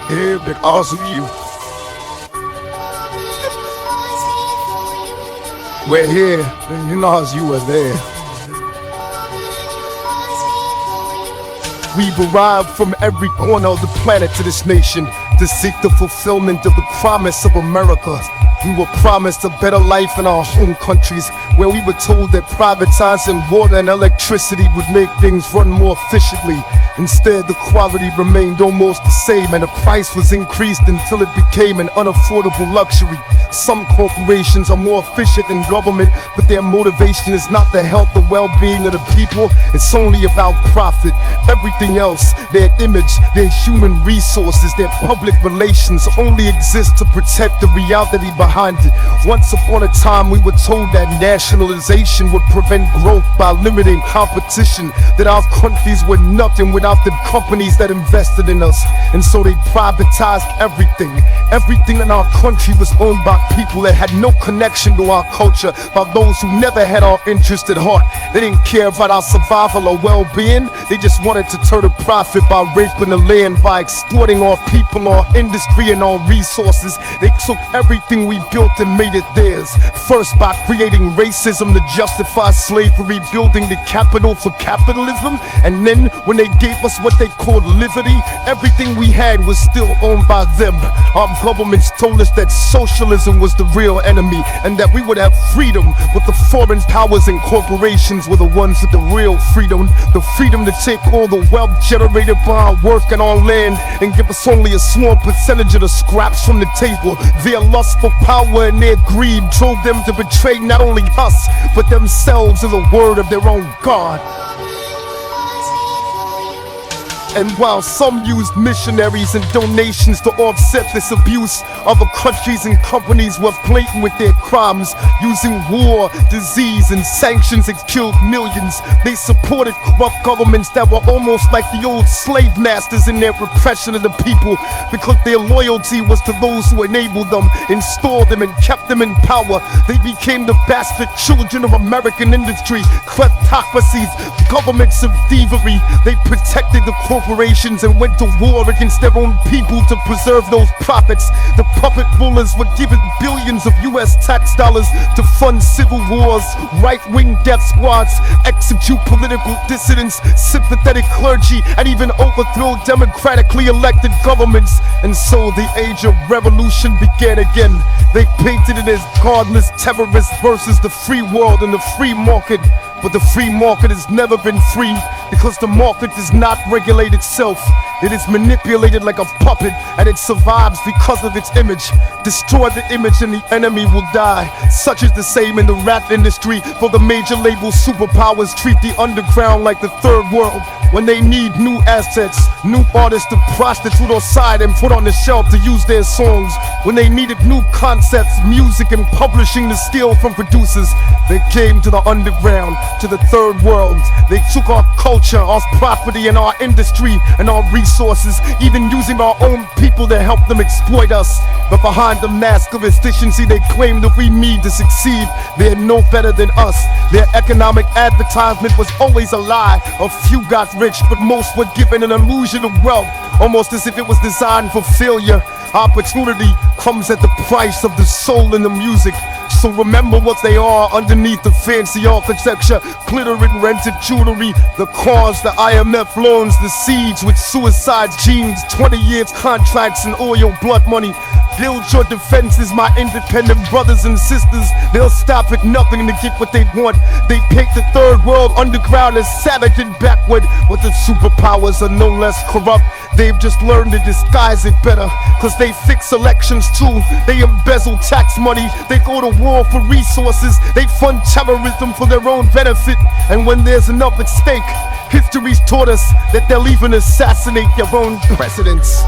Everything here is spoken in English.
here because of you. We're here because you were there. We've arrived from every corner of the planet to this nation to seek the fulfillment of the promise of America. We were promised a better life in our home countries, where we were told that privatizing water and electricity would make things run more efficiently. Instead, the quality remained almost the same, and the price was increased until it became an unaffordable luxury. Some corporations are more efficient than government, but their motivation is not the health or well-being of the people. It's only about profit. Everything else, their image, their human resources, their public relations, only exist to protect the reality behind it. Once upon a time, we were told that nationalization would prevent growth by limiting competition, that our countries were nothing without the companies that invested in us. And so they privatized everything. Everything in our country was owned by people that had no connection to our culture, by those who never had our interest at heart. They didn't care about our survival or well-being. They just wanted to turn a profit by raping the land, by exploiting our people, our industry, and our resources. They took everything we built and made it theirs. First by creating racism to justify slavery, building the capital for capitalism. And then when they gave us what they called liberty, everything we had was still owned by them. Our governments told us that socialism was the real enemy, and that we would have freedom, but the foreign powers and corporations were the ones with the real freedom. The freedom to take all the wealth generated by our work and our land and give us only a small percentage of the scraps from the table. Their lust for power and their greed drove them to betray not only us, but themselves in the word of their own God. And while some used missionaries and donations to offset this abuse, other countries and companies were blatant with their crimes, using war, disease, and sanctions that killed millions. They supported corrupt governments that were almost like the old slave masters in their repression of the people, because their loyalty was to those who enabled them, installed them, and kept them in power. They became the bastard children of American industry, kleptocracies, governments of thievery. They protected the corporations and went to war against their own people to preserve those profits. The puppet rulers were given billions of US tax dollars to fund civil wars, right-wing death squads, execute political dissidents, sympathetic clergy, and even overthrow democratically elected governments. And so the age of revolution began again. They painted it as godless terrorists versus the free world and the free market. But the free market has never been free, because the market does not regulate itself. It is manipulated like a puppet, and it survives because of its image. Destroy the image and the enemy will die. Such is the same in the rap industry, for the major label superpowers treat the underground like the third world. When they need new assets, new artists to prostitute or side and put on the shelf to use their songs. When they needed new concepts, music, and publishing to steal from producers, they came to the underground, to the third world. They took our culture, our property, and our industry, and our resources, even using our own people to help them exploit us. But behind the mask of efficiency they claim that we need to succeed, they're no better than us. Their economic advertisement was always a lie. A few got rich, but most were given an illusion of wealth, almost as if it was designed for failure. Opportunity comes at the price of the soul in the music. So remember what they are underneath the fancy architecture, glitter and rented jewelry, the cars, the IMF loans, the seeds with suicide genes, 20 years contracts and oil blood money. Build your defenses, my independent brothers and sisters. They'll stop at nothing to get what they want. They paint the third world underground as savage and backward, but the superpowers are no less corrupt. They've just learned to disguise it better, cause they fix elections too. They embezzle tax money, they go to war for resources, they fund terrorism for their own benefit. And when there's enough at stake, history's taught us that they'll even assassinate their own presidents.